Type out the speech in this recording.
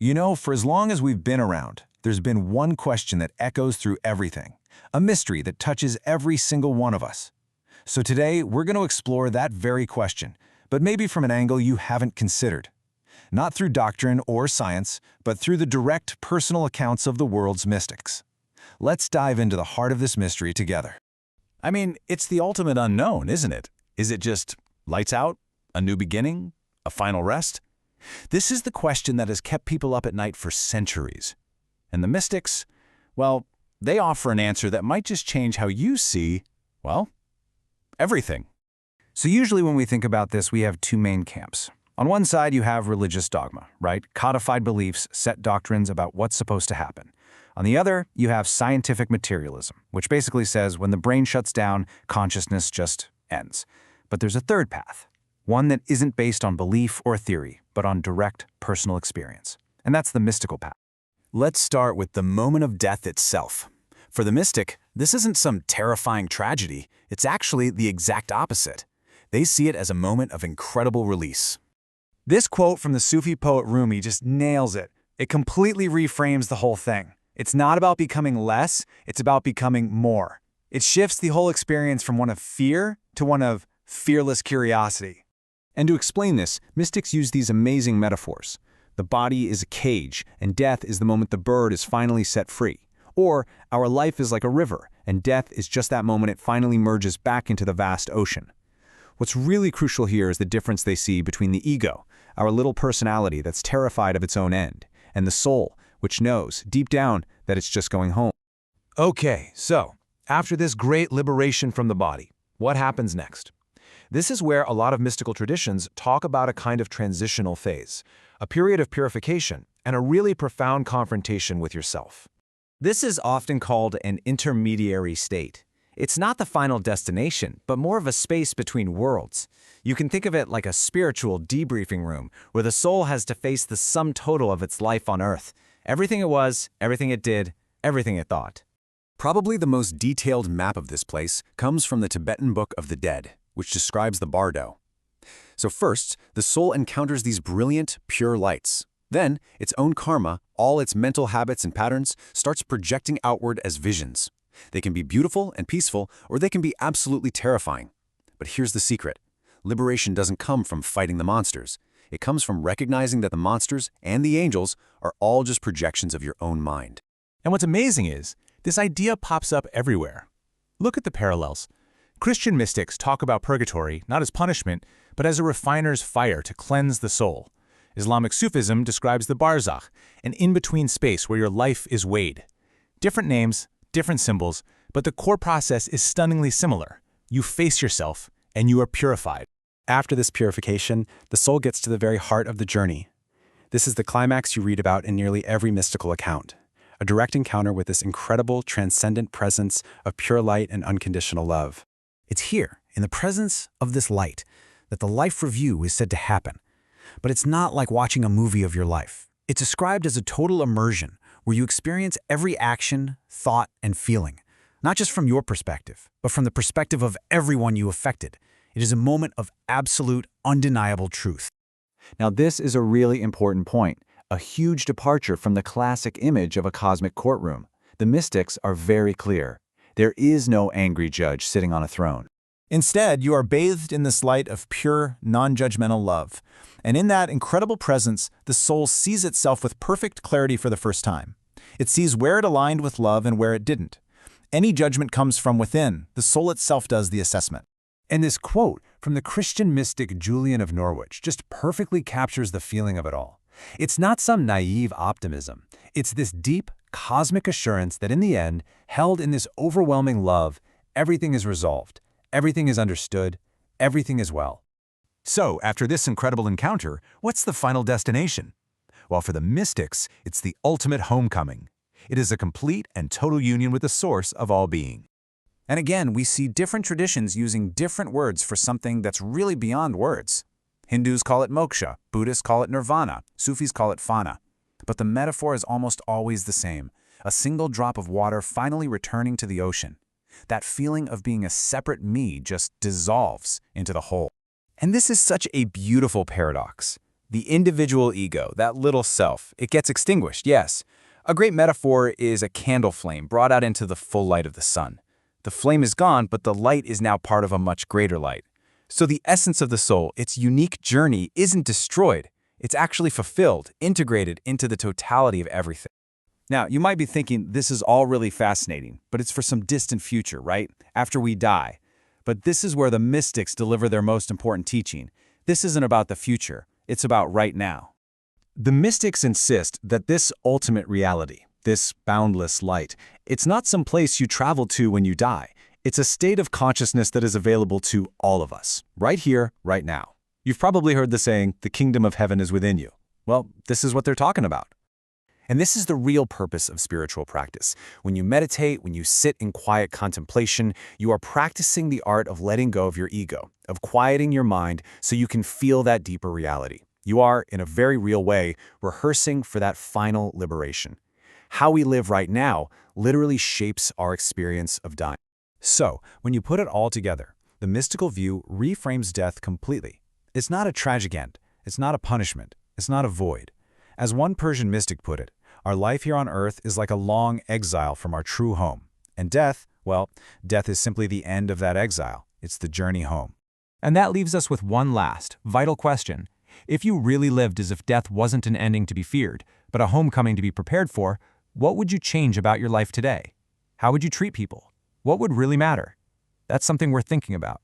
You know, for as long as we've been around, there's been one question that echoes through everything, a mystery that touches every single one of us. So today, we're going to explore that very question, but maybe from an angle you haven't considered. Not through doctrine or science, but through the direct, personal accounts of the world's mystics. Let's dive into the heart of this mystery together. I mean, it's the ultimate unknown, isn't it? Is it just lights out, a new beginning, a final rest? This is the question that has kept people up at night for centuries. And the mystics, well, they offer an answer that might just change how you see, well, everything. So usually when we think about this, we have two main camps. On one side, you have religious dogma, right? Codified beliefs, set doctrines about what's supposed to happen. On the other, you have scientific materialism, which basically says when the brain shuts down, consciousness just ends. But there's a third path, one that isn't based on belief or theory, but on direct personal experience. And that's the mystical path. Let's start with the moment of death itself. For the mystic, this isn't some terrifying tragedy. It's actually the exact opposite. They see it as a moment of incredible release. This quote from the Sufi poet Rumi just nails it. It completely reframes the whole thing. It's not about becoming less, it's about becoming more. It shifts the whole experience from one of fear to one of fearless curiosity. And to explain this, mystics use these amazing metaphors. The body is a cage, and death is the moment the bird is finally set free. Or, our life is like a river, and death is just that moment it finally merges back into the vast ocean. What's really crucial here is the difference they see between the ego, our little personality that's terrified of its own end, and the soul, which knows, deep down, that it's just going home. Okay, so, after this great liberation from the body, what happens next? This is where a lot of mystical traditions talk about a kind of transitional phase, a period of purification, and a really profound confrontation with yourself. This is often called an intermediary state. It's not the final destination, but more of a space between worlds. You can think of it like a spiritual debriefing room, where the soul has to face the sum total of its life on Earth. Everything it was, everything it did, everything it thought. Probably the most detailed map of this place comes from the Tibetan Book of the Dead, which describes the bardo. So first, the soul encounters these brilliant, pure lights. Then, its own karma, all its mental habits and patterns, starts projecting outward as visions. They can be beautiful and peaceful, or they can be absolutely terrifying. But here's the secret. Liberation doesn't come from fighting the monsters. It comes from recognizing that the monsters and the angels are all just projections of your own mind. And what's amazing is, this idea pops up everywhere. Look at the parallels. Christian mystics talk about purgatory not as punishment, but as a refiner's fire to cleanse the soul. Islamic Sufism describes the barzakh, an in-between space where your life is weighed. Different names, different symbols, but the core process is stunningly similar. You face yourself, and you are purified. After this purification, the soul gets to the very heart of the journey. This is the climax you read about in nearly every mystical account, a direct encounter with this incredible, transcendent presence of pure light and unconditional love. It's here, in the presence of this light, that the life review is said to happen. But it's not like watching a movie of your life. It's described as a total immersion, where you experience every action, thought, and feeling, not just from your perspective, but from the perspective of everyone you affected. It is a moment of absolute, undeniable truth. Now this is a really important point, a huge departure from the classic image of a cosmic courtroom. The mystics are very clear. There is no angry judge sitting on a throne. Instead, you are bathed in this light of pure, non-judgmental love. And in that incredible presence, the soul sees itself with perfect clarity for the first time. It sees where it aligned with love and where it didn't. Any judgment comes from within. The soul itself does the assessment. And this quote from the Christian mystic Julian of Norwich just perfectly captures the feeling of it all. It's not some naive optimism. It's this deep, cosmic assurance that in the end, held in this overwhelming love, everything is resolved, everything is understood, everything is well. So, after this incredible encounter, what's the final destination? Well, for the mystics, it's the ultimate homecoming. It is a complete and total union with the source of all being. And again, we see different traditions using different words for something that's really beyond words. Hindus call it moksha, Buddhists call it nirvana, Sufis call it fana. But the metaphor is almost always the same, a single drop of water finally returning to the ocean. That feeling of being a separate me just dissolves into the whole. And this is such a beautiful paradox. The individual ego, that little self, it gets extinguished, yes. A great metaphor is a candle flame brought out into the full light of the sun. The flame is gone, but the light is now part of a much greater light. So the essence of the soul, its unique journey, isn't destroyed. It's actually fulfilled, integrated into the totality of everything. Now, you might be thinking this is all really fascinating, but it's for some distant future, right? After we die. But this is where the mystics deliver their most important teaching. This isn't about the future, it's about right now. The mystics insist that this ultimate reality, this boundless light, it's not some place you travel to when you die. It's a state of consciousness that is available to all of us, right here, right now. You've probably heard the saying, the kingdom of heaven is within you. Well, this is what they're talking about. And this is the real purpose of spiritual practice. When you meditate, when you sit in quiet contemplation, you are practicing the art of letting go of your ego, of quieting your mind so you can feel that deeper reality. You are, in a very real way, rehearsing for that final liberation. How we live right now literally shapes our experience of dying. So, when you put it all together, the mystical view reframes death completely. It's not a tragic end. It's not a punishment. It's not a void. As one Persian mystic put it, our life here on earth is like a long exile from our true home. And death, well, death is simply the end of that exile. It's the journey home. And that leaves us with one last, vital question. If you really lived as if death wasn't an ending to be feared, but a homecoming to be prepared for, what would you change about your life today? How would you treat people? What would really matter? That's something worth thinking about.